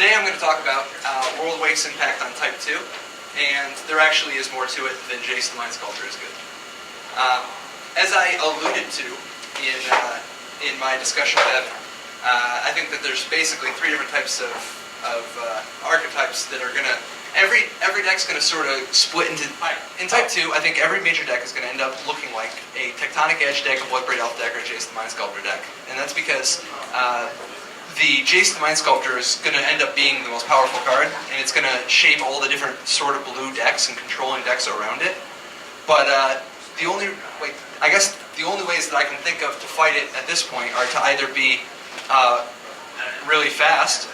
Today I'm going to talk about Worldwake's impact on Type 2, and there actually is more to it than Jace the Mind Sculptor is good. As I alluded to in my discussion with Evan, I think that there's basically three different types of archetypes that are going to... Every deck's going to sort of split into... In Type 2, I think every major deck is going to end up looking like a Tectonic Edge deck, a Bloodbraid Elf deck, or a Jace the Mind Sculptor deck. And that's because the Jace the Mind Sculptor is going to end up being the most powerful card, and it's going to shape all the different sort of blue decks and controlling decks around it. But the only ways that I can think of to fight it at this point are to either be really fast,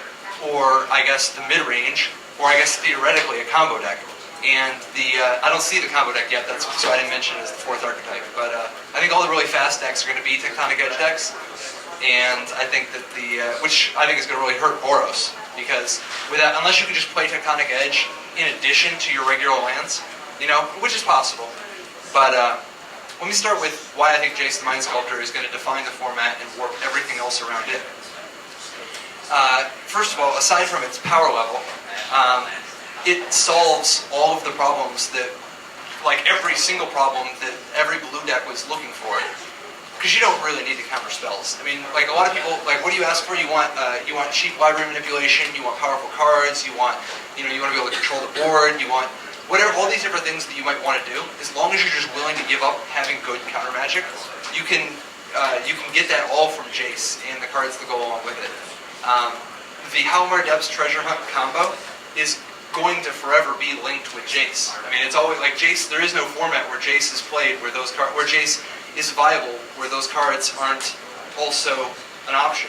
or I guess the mid-range, or I guess theoretically a combo deck. And I don't see the combo deck yet, so I didn't mention it as the fourth archetype. But I think all the really fast decks are going to be Tectonic Edge decks. And I think that which I think is going to really hurt Boros, because unless you can just play Tectonic Edge in addition to your regular lands, which is possible. But let me start with why I think Jace the Mind Sculptor is going to define the format and warp everything else around it. First of all, aside from its power level, it solves all of the problems that, like every single problem that every blue deck was looking for. Because you don't really need to counter spells. I mean, like a lot of people, like, what do you ask for? You want cheap library manipulation. You want powerful cards. You want to be able to control the board. You want whatever, all these different things that you might want to do. As long as you're just willing to give up having good counter magic, you can get that all from Jace and the cards that go along with it. The Halmar Depth's Treasure Hunt combo is going to forever be linked with Jace. I mean, it's always like Jace. There is no format where Jace is played where Jace is viable, where those cards aren't also an option,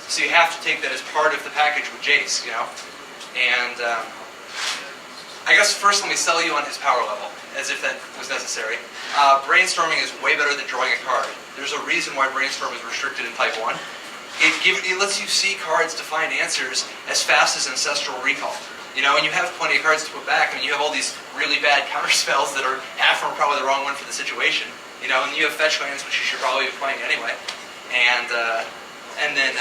So you have to take that as part of the package with Jace, And I guess first let me sell you on his power level, as if that was necessary. Brainstorming is way better than drawing a card. There's a reason why Brainstorm is restricted in Type 1. It lets you see cards to find answers as fast as Ancestral Recall. And you have plenty of cards to put back. I mean, you have all these really bad counter spells that are half of them probably the wrong one for the situation. And you have fetch lands, which you should probably be playing anyway. And then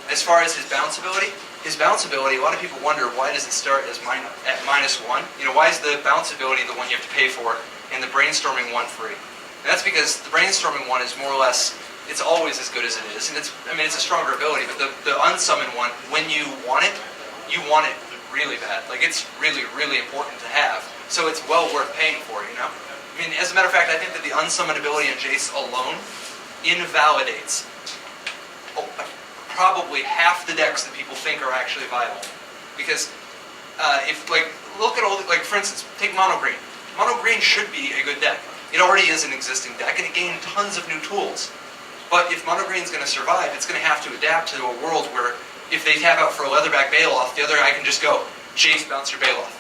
as far as his bounce ability, a lot of people wonder, why does it start as at -1? Why is the bounce ability the one you have to pay for, and the brainstorming one free? And that's because the brainstorming one is more or less, it's always as good as it is, and it's a stronger ability. But the unsummon one, when you want it really bad. Like, it's really, really important to have. So it's well worth paying for, I mean, as a matter of fact, I think that the unsummon ability in Jace alone invalidates probably half the decks that people think are actually viable. Because look at all for instance, take Mono Green. Mono Green should be a good deck. It already is an existing deck, and it gained tons of new tools. But if Mono Green's going to survive, it's going to have to adapt to a world where if they tap out for a Leatherback Bailoff, the other guy can just go, Jace, bounce your Bailoff.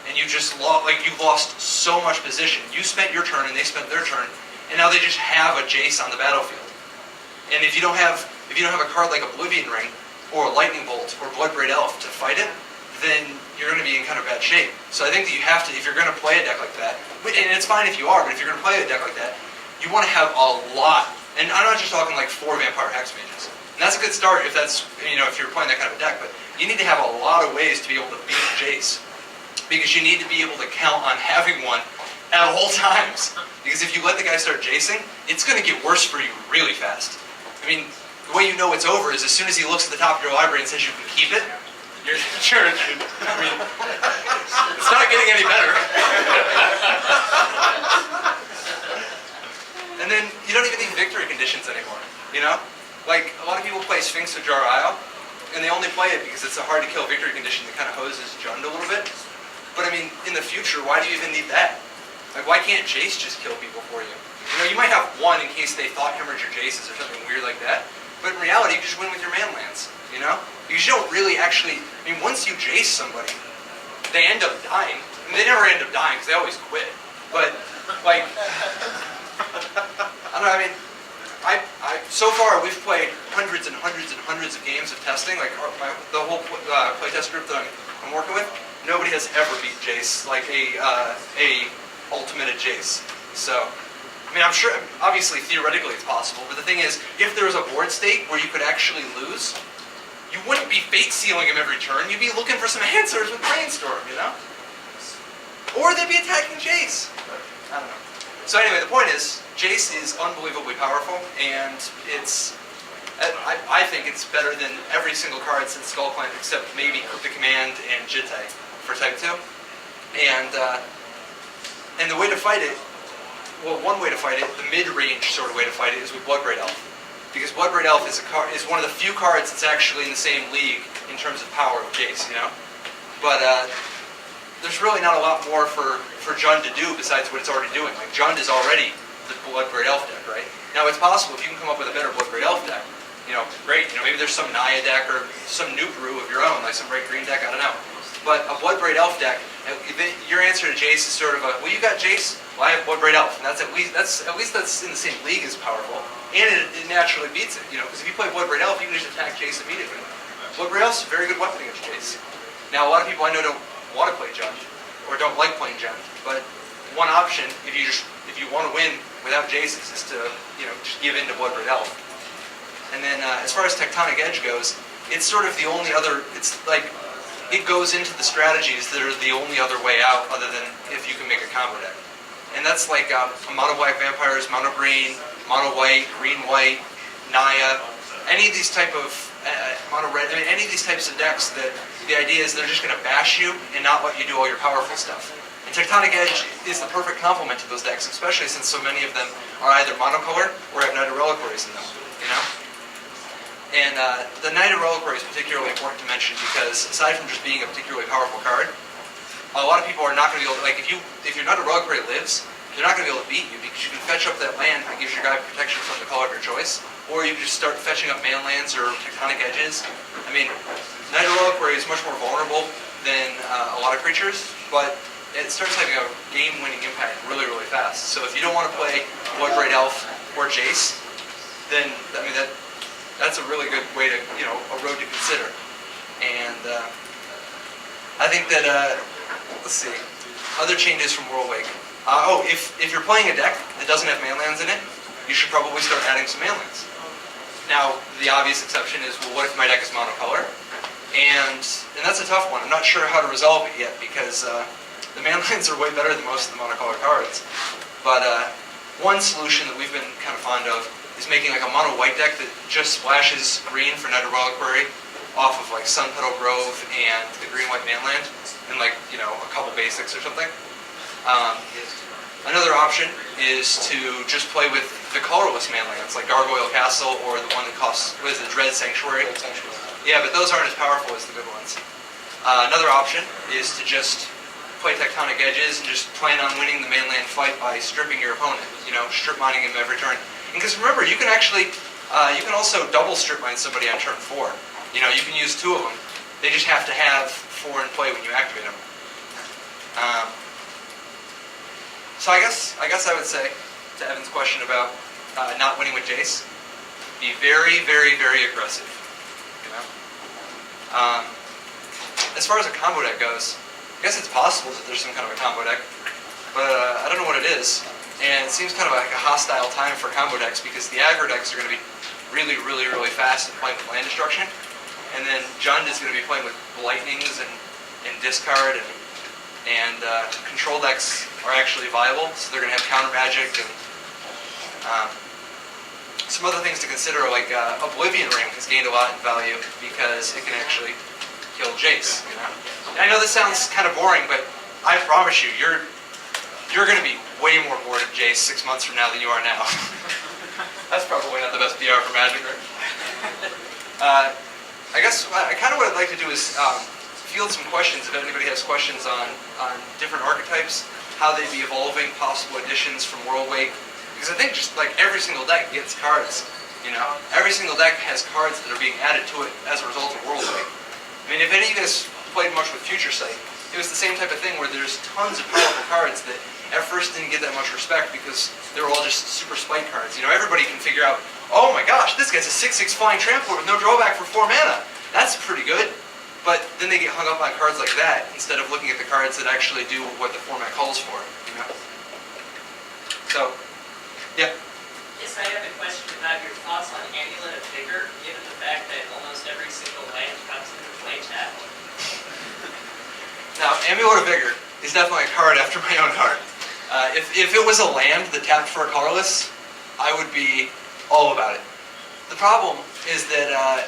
And you just you've lost so much position. You spent your turn and they spent their turn, and now they just have a Jace on the battlefield. And if you don't have a card like Oblivion Ring or Lightning Bolt or Bloodbraid Elf to fight it, then you're going to be in kind of bad shape. So I think that you have to, if you're going to play a deck like that, and it's fine if you are, but if you're going to play a deck like that, you want to have a lot. And I'm not just talking like 4 Vampire Hex Mages. And that's a good start if that's if you're playing that kind of a deck. But you need to have a lot of ways to be able to beat Jace. Because you need to be able to count on having one at all times. Because if you let the guy start Jacing, it's going to get worse for you really fast. I mean, the way you know it's over is as soon as he looks at the top of your library and says you can keep it, you're sure. I mean, it's not getting any better. And then you don't even need victory conditions anymore. Like a lot of people play Sphinx of Jar Isle, and they only play it because it's a hard to kill victory condition that kind of hoses Jund a little bit. But I mean, in the future, why do you even need that? Like, why can't Jace just kill people for you? You might have one in case they thought Hemorrhage or Jaces or something weird like that. But in reality, you just win with your man lands, Because you don't really actually, once you Jace somebody, they end up dying. They never end up dying because they always quit. But, I don't know, so far we've played hundreds and hundreds and hundreds of games of testing, like the whole playtest group that I'm working with. Nobody has ever beat Jace like a ultimated Jace. So, I'm sure, obviously, theoretically it's possible, but the thing is, if there was a board state where you could actually lose, you wouldn't be fate sealing him every turn. You'd be looking for some answers with Brainstorm, you know? Or they'd be attacking Jace. But, I don't know. So anyway, the point is, Jace is unbelievably powerful, and it's... I think it's better than every single card since Skull Clan, except maybe Cryptic Command and Jitte for Type 2. And the way to fight it, well, one way to fight it, the mid-range sort of way to fight it, is with Bloodbraid Elf. Because Bloodbraid Elf is one of the few cards that's actually in the same league in terms of power of Jace, you know? But there's really not a lot more for Jund to do besides what it's already doing. Like, Jund is already the Bloodbraid Elf deck, right? Now, it's possible if you can come up with a better Bloodbraid Elf deck, you know, great. You know, maybe there's some Naya deck or some new brew of your own, like some red green deck, I don't know. But a Bloodbraid Elf deck, your answer to Jace is sort of a, well, you got Jace, well, I have Bloodbraid Elf, and that's in the same league as powerful, and it naturally beats it, you know, because if you play Bloodbraid Elf, you can just attack Jace immediately. Bloodbraid Elf's a very good weapon against Jace. Now, a lot of people I know don't want to play Jund, or don't like playing Jund, but one option, if you want to win without Jaces, is to, you know, just give in to Bloodbraid Elf. And then as far as Tectonic Edge goes, it's sort of the only other, it's like, it goes into the strategies that are the only other way out other than if you can make a combo deck. And that's like mono black vampires, mono green, mono white, green white, Naya, any of these type of mono red, I mean, any of these types of decks that the idea is they're just going to bash you and not let you do all your powerful stuff. And Tectonic Edge is the perfect complement to those decks, especially since so many of them are either monocolor or have Knight of Reliquaries in them, you know? And the Knight of Reliquary is particularly important to mention because aside from just being a particularly powerful card, a lot of people are not going to be able to, like, if your Knight of Reliquary lives, they're not going to be able to beat you because you can fetch up that land that gives your guy protection from the color of your choice, or you can just start fetching up man lands or Tectonic Edges. I mean, Knight of Reliquary is much more vulnerable than a lot of creatures, but it starts having a game-winning impact really, really fast. So if you don't want to play Bloodbraid Elf or Jace, then, I mean, that's a really good way to, you know, a road to consider. And I think that, let's see, other changes from Worldwake. If you're playing a deck that doesn't have man lands in it, you should probably start adding some man lands. Now, the obvious exception is, well, what if my deck is monocolor? And that's a tough one. I'm not sure how to resolve it yet because the man lands are way better than most of the monocolor cards. But one solution that we've been kind of fond of is making like a mono white deck that just splashes green for Knight of Reliquary off of like Sun Petal Grove and the green white manland and like, you know, a couple basics or something. Another option is to just play with the colorless manlands like Gargoyle Castle or the one that costs, what is it, Dread Sanctuary? Yeah, but those aren't as powerful as the good ones. Another option is to just play Tectonic Edges and just plan on winning the manland fight by stripping your opponent, you know, strip mining him every turn. Because remember, you can actually, you can also double strip mine somebody on turn 4. You know, you can use 2 of them. They just have to have 4 in play when you activate them. So I guess I would say, to Evan's question about not winning with Jace, be very, very, very aggressive. You know? As far as a combo deck goes, I guess it's possible that there's some kind of a combo deck, but I don't know what it is. And it seems kind of like a hostile time for combo decks because the aggro decks are going to be really, really, really fast and playing with land destruction. And then Jund is going to be playing with lightnings and discard, and control decks are actually viable, so they're going to have counter magic and some other things to consider, like Oblivion Ring has gained a lot in value because it can actually kill Jace. You know? And I know this sounds kind of boring, but I promise you, you're going to be way more bored of Jace 6 months from now than you are now. That's probably not the best PR for Magic, right? I guess kind of what I'd like to do is field some questions if anybody has questions on different archetypes, how they'd be evolving, possible additions from Worldwake. Because I think just like every single deck gets cards, you know? Every single deck has cards that are being added to it as a result of Worldwake. I mean, if any of you guys played much with Future Sight, it was the same type of thing where there's tons of powerful cards that at first didn't get that much respect because they were all just super spite cards. You know, everybody can figure out, oh my gosh, this guy's a 6/6 flying trampler with no drawback for 4 mana. That's pretty good. But then they get hung up on cards like that instead of looking at the cards that actually do what the format calls for. You know? So, yeah. Yes, I have a question about your thoughts on Amulet of Vigor, given the fact that almost every single land comes into play tapped. Now, Amulet of Vigor is definitely a card after my own heart. If it was a land that tapped for a colorless, I would be all about it. The problem is that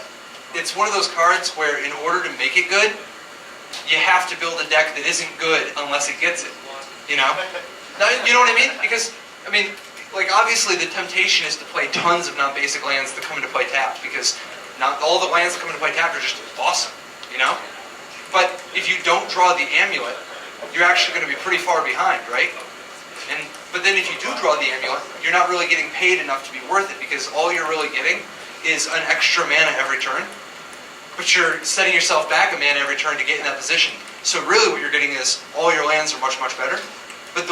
it's one of those cards where in order to make it good, you have to build a deck that isn't good unless it gets it. You know? Now, you know what I mean? Because, I mean, like obviously the temptation is to play tons of non-basic lands that come into play tapped, because not all the lands that come into play tapped are just awesome, you know? But if you don't draw the Amulet, you're actually going to be pretty far behind, right? But then if you do draw the Amulet, you're not really getting paid enough to be worth it, because all you're really getting is an extra mana every turn, but you're setting yourself back a mana every turn to get in that position. So really what you're getting is all your lands are much, much better, but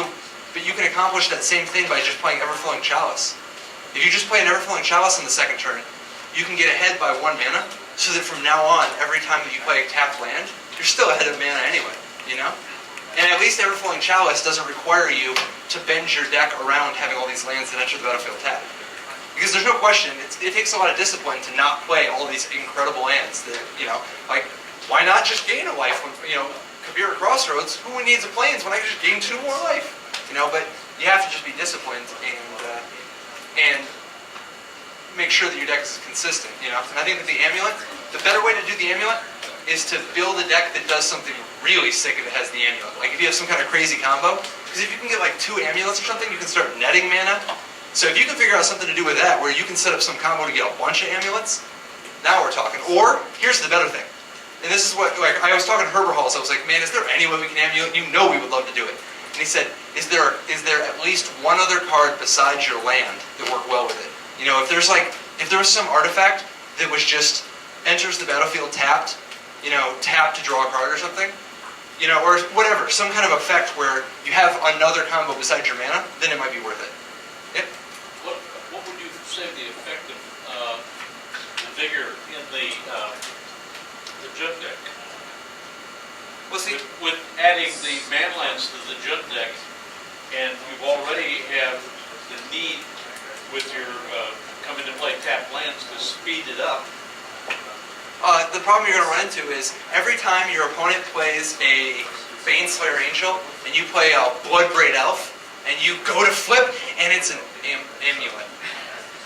you can accomplish that same thing by just playing Everflowing Chalice. If you just play an Everflowing Chalice in the second turn, you can get ahead by 1 mana, so that from now on, every time that you play a tapped land, you're still ahead of mana anyway, you know? And at least Everflowing Chalice doesn't require you to bend your deck around having all these lands that enter the battlefield tapped. Because there's no question, it takes a lot of discipline to not play all these incredible lands that, you know, like, why not just gain a life when, you know, Kabir Crossroads, who needs a plains when I can just gain 2 more life? You know, but you have to just be disciplined and make sure that your deck is consistent, you know? And I think that the Amulet, the better way to do the Amulet is to build a deck that does something really sick if it has the Amulet. Like if you have some kind of crazy combo, because if you can get like 2 Amulets or something, you can start netting mana. So if you can figure out something to do with that, where you can set up some combo to get a bunch of Amulets, now we're talking. Or, here's the better thing. And this is what, like, I was talking to Herbert Halls, I was like, man, is there any way we can Amulet? You know we would love to do it. And he said, is there at least one other card besides your land that work well with it? You know, if there was some artifact that was just, enters the battlefield tapped, you know, tapped to draw a card or something, you know, or whatever, some kind of effect where you have another combo besides your mana, then it might be worth it. Yep. What would you say the effect of the vigor in the junk deck? Well, see, with adding the manlands to the junk deck, and you already have the need with your come into play tap lands to speed it up. The problem you're going to run into is every time your opponent plays a Baneslayer Angel and you play a Bloodbraid Elf and you go to flip and it's an Amulet.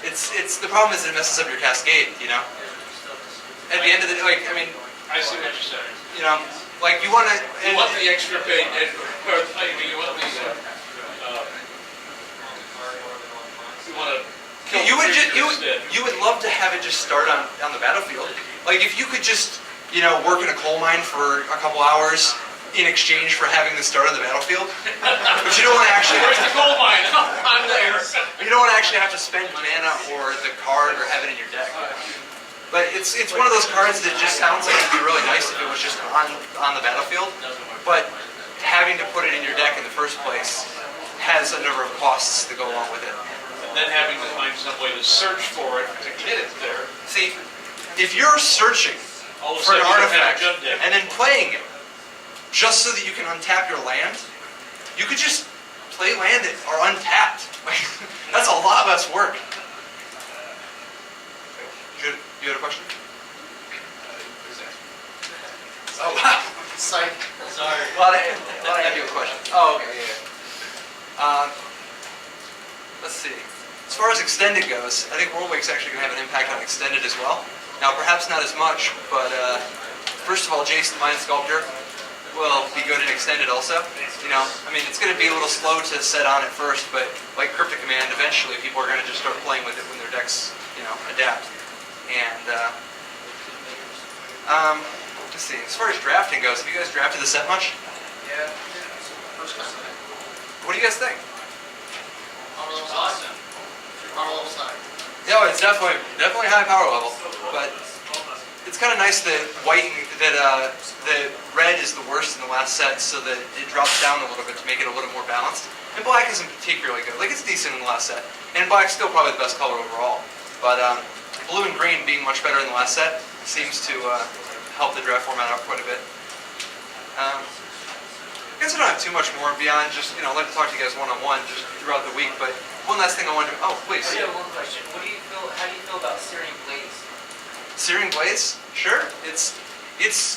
The problem is it messes up your Cascade, you know? At the end of the day, like, I mean... I see what you're saying. You know, like you want to... You want the extra pay, or you want the... you want to... You would love to have it just start on the battlefield. Like if you could just, you know, work in a coal mine for a couple hours in exchange for having the start on the battlefield, but you don't want to actually. Where's the coal mine? I'm there. You don't want to actually have to spend mana or the card or have it in your deck. But it's one of those cards that just sounds like it'd be really nice if it was just on the battlefield, but having to put it in your deck in the first place has a number of costs that go along with it. And then having to find some way to search for it to get it there. See, if you're searching for an artifact and then playing it just so that you can untap your land, you could just play land that are untapped. That's a lot less work. You had a question? Oh, wow. Sorry. A lot of heavy questions. Oh, okay, yeah. Let's see. As far as Extended goes, I think Worldwake's actually going to have an impact on Extended as well. Now, perhaps not as much, but first of all, Jace the Mind Sculptor will be good in Extended also. You know, I mean, it's going to be a little slow to set on at first, but like Cryptic Command, eventually people are going to just start playing with it when their decks, you know, adapt. And, let's see, as far as drafting goes, have you guys drafted the set much? Yeah. First time. What do you guys think? Awesome. Power level side. Yeah, it's definitely high power level, but it's kind of nice that that red is the worst in the last set, so that it drops down a little bit to make it a little more balanced. And black isn't particularly good. Like, it's decent in the last set, and black's still probably the best color overall. But blue and green being much better in the last set seems to help the draft format out quite a bit. I guess I don't have too much more beyond just, you know, I'd like to talk to you guys one-on-one just throughout the week, but one last thing I wanted to, oh, please. I have one question. How do you feel about Searing Blaze? Searing Blaze? Sure. It's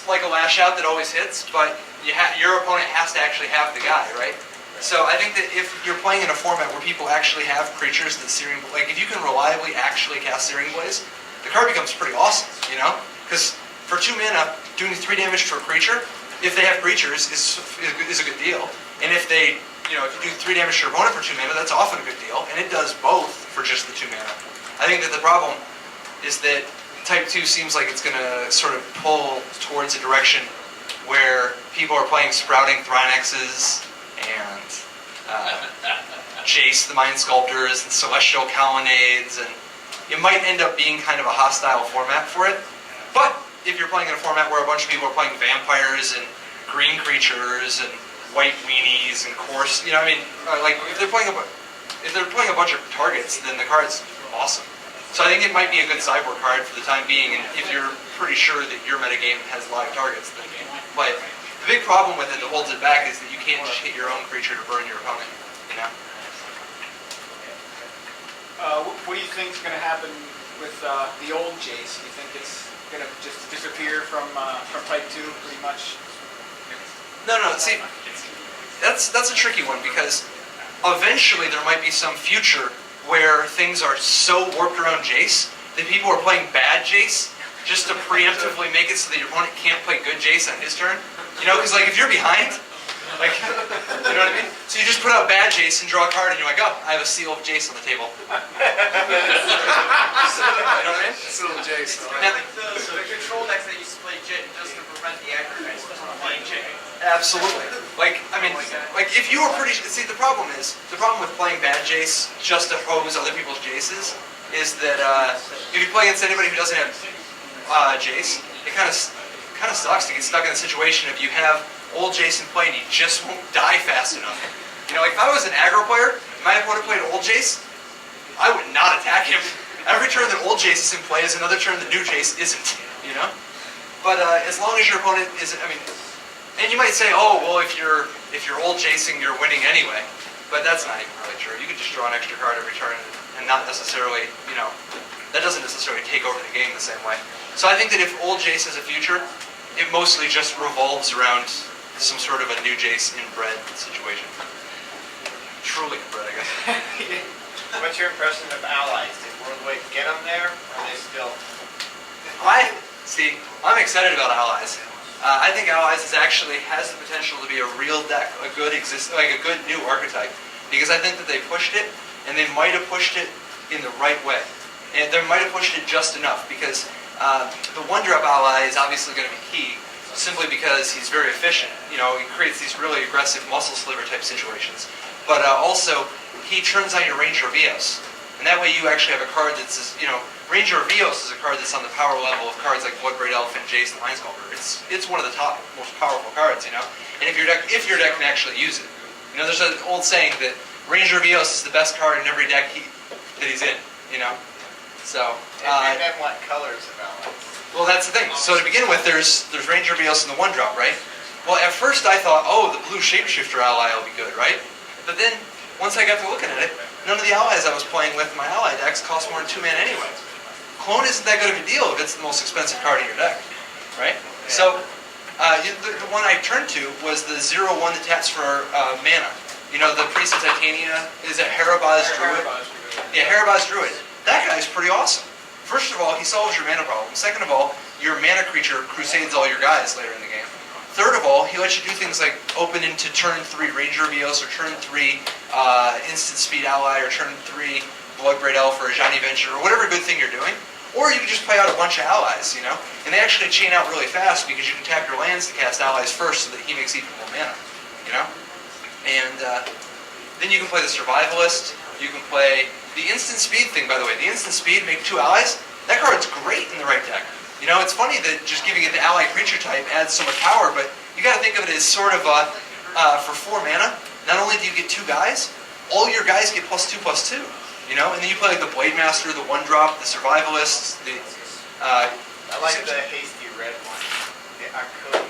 like a lash out that always hits, but your opponent has to actually have the guy, right? So I think that if you're playing in a format where people actually have creatures that Searing, like if you can reliably actually cast Searing Blaze, the card becomes pretty awesome, you know? Because for 2 mana, doing 3 damage to a creature, if they have creatures, is a good deal. And if they, if you do 3 damage to your opponent for 2 mana, that's often a good deal. And it does both for just the 2 mana. I think that the problem is that Type 2 seems like it's going to sort of pull towards a direction where people are playing Sprouting Thrynaxes and Jace the Mind Sculptors and Celestial Colonnades, and it might end up being kind of a hostile format for it. But if you're playing in a format where a bunch of people are playing vampires and green creatures and white weenies and coarse, like if they're playing a bunch of targets, then the card's awesome. So I think it might be a good sideboard card for the time being, and if you're pretty sure that your metagame has live targets, then play it. The big problem with it that holds it back is that you can't just hit your own creature to burn your opponent, What do you think is going to happen with the old Jace? Do you think it's going to just disappear from Type 2 pretty much? No, see, that's a tricky one, because eventually there might be some future where things are so warped around Jace that people are playing bad Jace just to preemptively make it so that your opponent can't play good Jace on his turn. Because like if you're behind, like, you know what I mean? So you just put out bad Jace and draw a card and you're like, oh, I have a seal of Jace on the table. You know what I mean? Seal of Jace. Now, The control decks that use split Jit just to prevent the aggro guys from playing Jit. absolutely. Like if you were see, the problem with playing bad Jace just to hose other people's Jaces is that if you play against anybody who doesn't have Jace, it kind of sucks to get stuck in a situation if you have old Jace in play and he just won't die fast enough. Like if I was an aggro player and my opponent played old Jace, I would not attack him. Every turn that old Jace is in play is another turn that new Jace isn't, But as long as your opponent is, and you might say, oh, well, if you're old Jacing, you're winning anyway. But that's not even really true. You could just draw an extra card every turn and not necessarily, that doesn't necessarily take over the game the same way. So I think that if old Jace has a future, it mostly just revolves around some sort of a new Jace inbred situation. Truly inbred, I guess. What's your impression of allies? Did Worldwake get them there, or are they still? I'm excited about Allies. I think Allies has the potential to be a real deck, a good new archetype, because I think that they pushed it, and they might have pushed it in the right way, and they might have pushed it just enough, because the one-drop Ally is obviously going to be key, simply because he's very efficient. He creates these really aggressive muscle sliver type situations, but also he turns on your Ranger Vios, and that way you actually have a card that's Ranger Vios is a card that's on the power level of cards like Bloodbraid Elf and Jace the Mind Sculptor. It's one of the top, most powerful cards, and if your deck can actually use it. There's an old saying that Ranger Vios is the best card in every deck that he's in, So, And then what colors of allies? well, that's the thing. So to begin with, there's Ranger Vios in the one-drop, right? Well, at first I thought, oh, the blue Shapeshifter ally will be good, right? But then, once I got to looking at it, none of the allies I was playing with in my ally decks cost more than 2 mana anyway. Clone isn't that good of a deal if it's the most expensive card in your deck, right? So, the one I turned to was the 0/1 that taps for mana. The Priest of Titania, is it Harabaz Druid? Yeah, Harabaz Druid. That guy's pretty awesome. First of all, he solves your mana problem. Second of all, your mana creature crusades all your guys later in the game. Third of all, he lets you do things like open into turn 3 Ranger Vios, or turn 3 instant speed ally, or turn 3 Bloodbraid Elf, or a Johnny Venture, or whatever good thing you're doing. Or you can just play out a bunch of allies, And they actually chain out really fast because you can tap your lands to cast allies first so that he makes even more mana, And then you can play the Survivalist. You can play the instant speed thing, by the way. The instant speed, make 2 allies. That card's great in the right deck. It's funny that just giving it the ally creature type adds so much power, but you got to think of it as sort of for 4 mana. Not only do you get 2 guys, all your guys get +2/+2. And then you play like the Blade Master, the one-drop, the Survivalists, I like the hasty red one. The Akun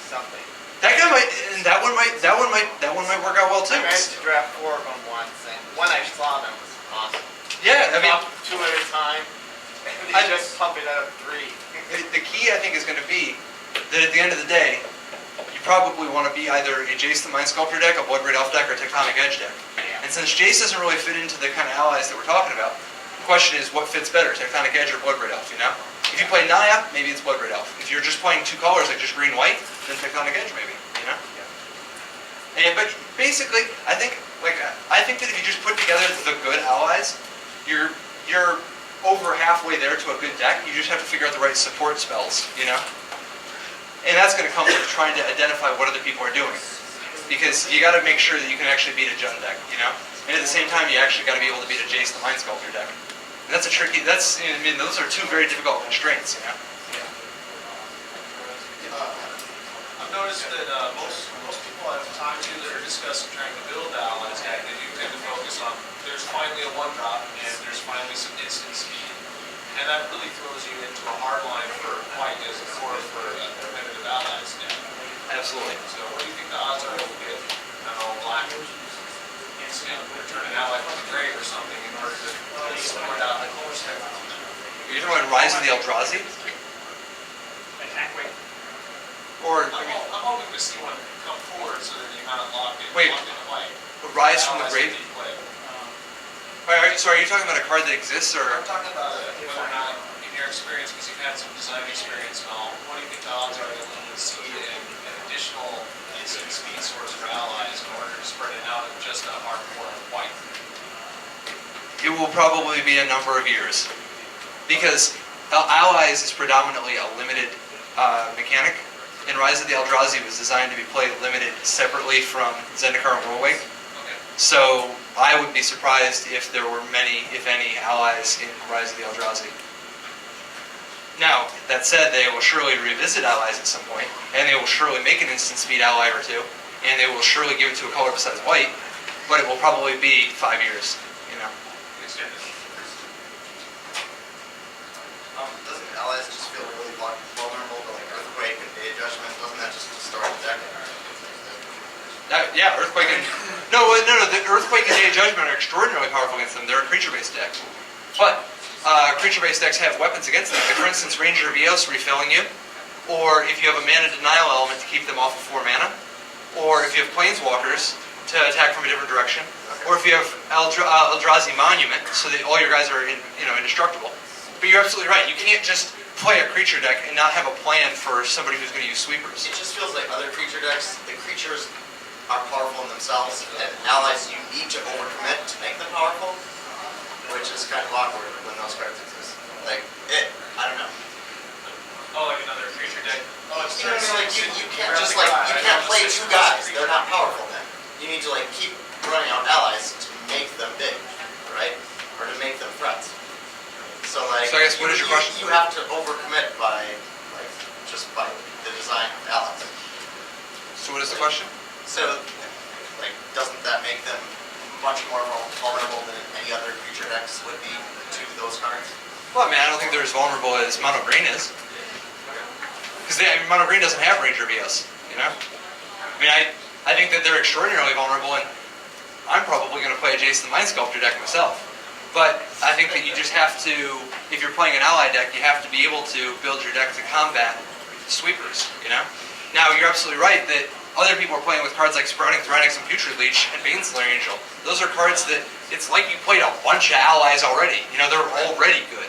something. That guy might, and that one one might work out well too. I managed to draft 4 of them once, and when I saw them, it was awesome. Yeah, I mean, Pump 2 at a time, and they just pump it out of 3. the key I think is going to be that at the end of the day, you probably want to be either a Jace the Mind Sculptor deck, a Blood Red Elf deck, or a Tectonic Edge deck. And since Jace doesn't really fit into the kind of allies that we're talking about, the question is what fits better, Tectonic Edge or Blood Red Elf, you know? If you play Naya, maybe it's Blood Red Elf. If you're just playing 2 colors, like just green-white, then Tectonic Edge maybe, you know? But basically, I think that if you just put together the good allies, you're over halfway there to a good deck. You just have to figure out the right support spells, you know? And that's going to come with trying to identify what other people are doing. Because you got to make sure that you can actually beat a Jund deck, you know? And at the same time, you actually got to be able to beat a Jace the Mind Sculptor deck. And that's those are 2 very difficult constraints, you know? I've noticed that most people I've talked to that are discussing trying to build the allies deck, they do tend to focus on there's finally a 1-drop and there's finally some instant speed. And that really throws you into a hard line for white as a core for a competitive allies deck. Absolutely. So what do you think the odds are to get black instant or turn an ally from gray or something in order to support out the color spectrum? You're talking about Rise of the Eldrazi? Attack weight. Or I'm hoping to see one come forward so that you're not locked in Wait. white. Rise from the Grave? Allies that you play. So are you talking about a card that exists, or? I'm talking about whether or not, in your experience, because you've had some design experience and all, what do you think the odds are that we'll see an additional instant speed source for allies in order to spread it out of just a hardcore white? It will probably be a number of years. Because Allies is predominantly a limited mechanic, and Rise of the Eldrazi was designed to be played limited separately from Zendikar and Worldwake. Okay. So I would be surprised if there were many, if any, allies in Rise of the Eldrazi. Now, that said, they will surely revisit allies at some point, and they will surely make an instant speed ally or 2, and they will surely give it to a color besides white, but it will probably be 5 years, you know. Doesn't allies just feel really vulnerable to like Earthquake and Day Judgment? Doesn't that just start the deck? Yeah, Earthquake and... No, the Earthquake and Day of Judgment are extraordinarily powerful against them. They're a creature-based deck. But creature-based decks have weapons against them. Like, for instance, Ranger of Eos refilling you, or if you have a mana denial element to keep them off of 4 mana, or if you have Planeswalkers to attack from a different direction, or if you have Eldrazi Monument, so that all your guys are indestructible. But you're absolutely right. You can't just play a creature deck and not have a plan for somebody who's going to use sweepers. It just feels like other creature decks, the creatures are powerful in themselves, and allies you need to overcommit to make them powerful, which is kind of awkward when those cards exist. Like, I don't know. Oh, like another creature deck? Oh, it's You know what I mean? Like, you can't just like, you can't play 2 guys. They're not powerful then. You need to like keep running out allies to make them big, right? Or to make them threats. So like, So I guess what is your question? You have to overcommit by like just by the design of allies. So what is the question? So like, doesn't that make them much more vulnerable than any other creature decks would be to those cards? Well, I mean, I don't think they're as vulnerable as Mono Green is. Because Mono Green doesn't have Ranger of Eos, you know? I mean, I think that they're extraordinarily vulnerable, and I'm probably going to play a Jace the Mind Sculptor deck myself. But I think that you just have to, if you're playing an ally deck, you have to be able to build your deck to combat sweepers, you know? Now, you're absolutely right that other people are playing with cards like Sprouting Thrynax and Putrid Leech and Baneslayer Angel. Those are cards that, it's like you played a bunch of allies already. You know, they're already good.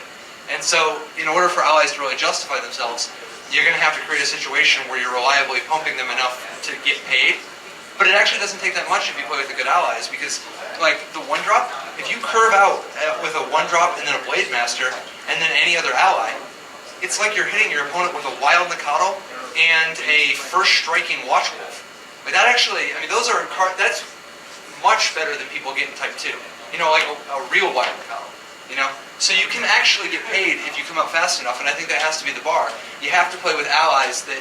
And so, in order for allies to really justify themselves, you're going to have to create a situation where you're reliably pumping them enough to get paid. But it actually doesn't take that much if you play with the good allies, because, like, the 1-drop, if you curve out with a 1-drop and then a Blade Master, and then any other ally, it's like you're hitting your opponent with a Wild Mikado and a First Striking Watchwolf. Like, that actually, I mean, those are that's much better than people get in Type 2. You know, like a real Wild Mikado, you know? So you can actually get paid if you come out fast enough, and I think that has to be the bar. You have to play with allies that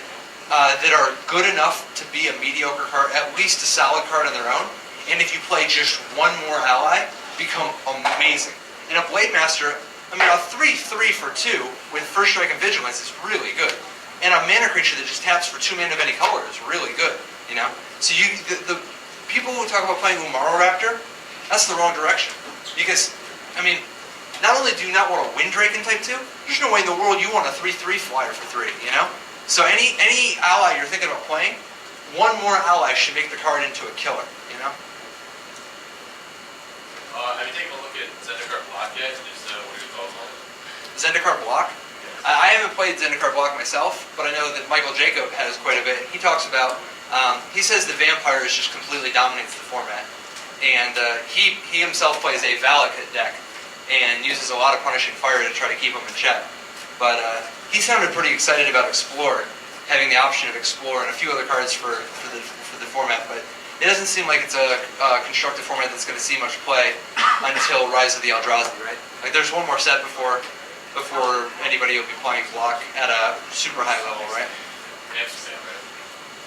are good enough to be a mediocre card, at least a solid card on their own. And if you play just one more ally, become amazing. And a Blade Master, I mean, a 3/3 for 2 with First Strike and Vigilance is really good. And a mana creature that just taps for 2 mana of any color is really good, you know? So the people who talk about playing Umaro Raptor, that's the wrong direction. Because, I mean, not only do you not want a Wind Drake in Type 2, there's no way in the world you want a 3/3 flyer for 3, you know? So any ally you're thinking about playing, one more ally should make the card into a killer, you know? Have you taken a look at Zendikar Block yet? Just what are your thoughts on it? Zendikar Block? I haven't played Zendikar Block myself, but I know that Michael Jacob has quite a bit. He talks about, he says the Vampires just completely dominates the format. And he himself plays a Valakut deck and uses a lot of Punishing Fire to try to keep him in check. But he sounded pretty excited about Explore, having the option of Explore and a few other cards for the format. But it doesn't seem like it's a constructed format that's going to see much play until Rise of the Eldrazi, right? Like there's one more set before anybody will be playing Block at a super high level, right? Amsterdam, right?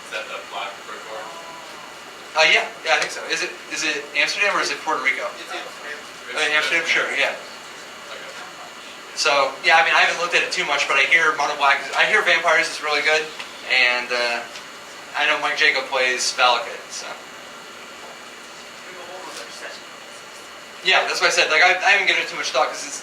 Is that the Block for card? Yeah, I think so. Is it Amsterdam or is it Puerto Rico? Amsterdam, sure, yeah. Okay. So yeah, I mean I haven't looked at it too much, but I hear Mono Black. I hear Vampires is really good, and I know Mike Jacob plays Valakut, so. Yeah, that's what I said. Like I haven't given it too much thought because it's.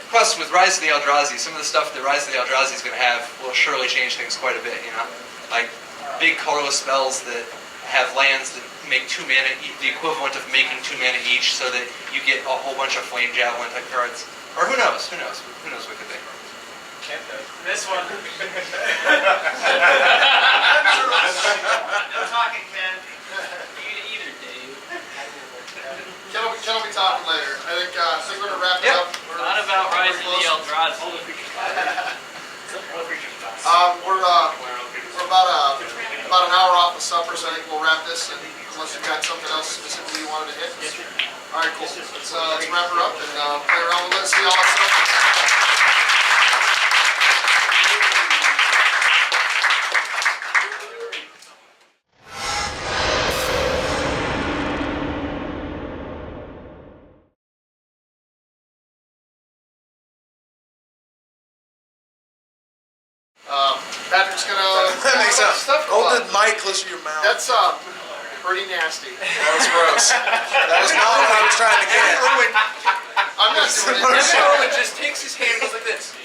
Plus, with Rise of the Eldrazi, some of the stuff that Rise of the Eldrazi is going to have will surely change things quite a bit, you know? Like, big colorless spells that have lands that make 2 mana, the equivalent of making 2 mana each, so that you get a whole bunch of Flame Javelin type cards. Or who knows what it could be. This one. No talking, Ken. Either Dave. Ken will be talking later. I think we're going to wrap it up. Not about Rise of the Eldrazi. We're about an hour off of supper, so I think we'll wrap this. And unless you've got something else specifically you wanted to hit. All right, cool. Let's wrap her up and play around with it. See y'all on supper. Patrick's gonna That makes sense. stuff. Hold the mic closer to your mouth. That's pretty nasty. That was gross. That was not what I was trying to get at. I'm not doing it. Evan Irwin just takes his hand and goes like this.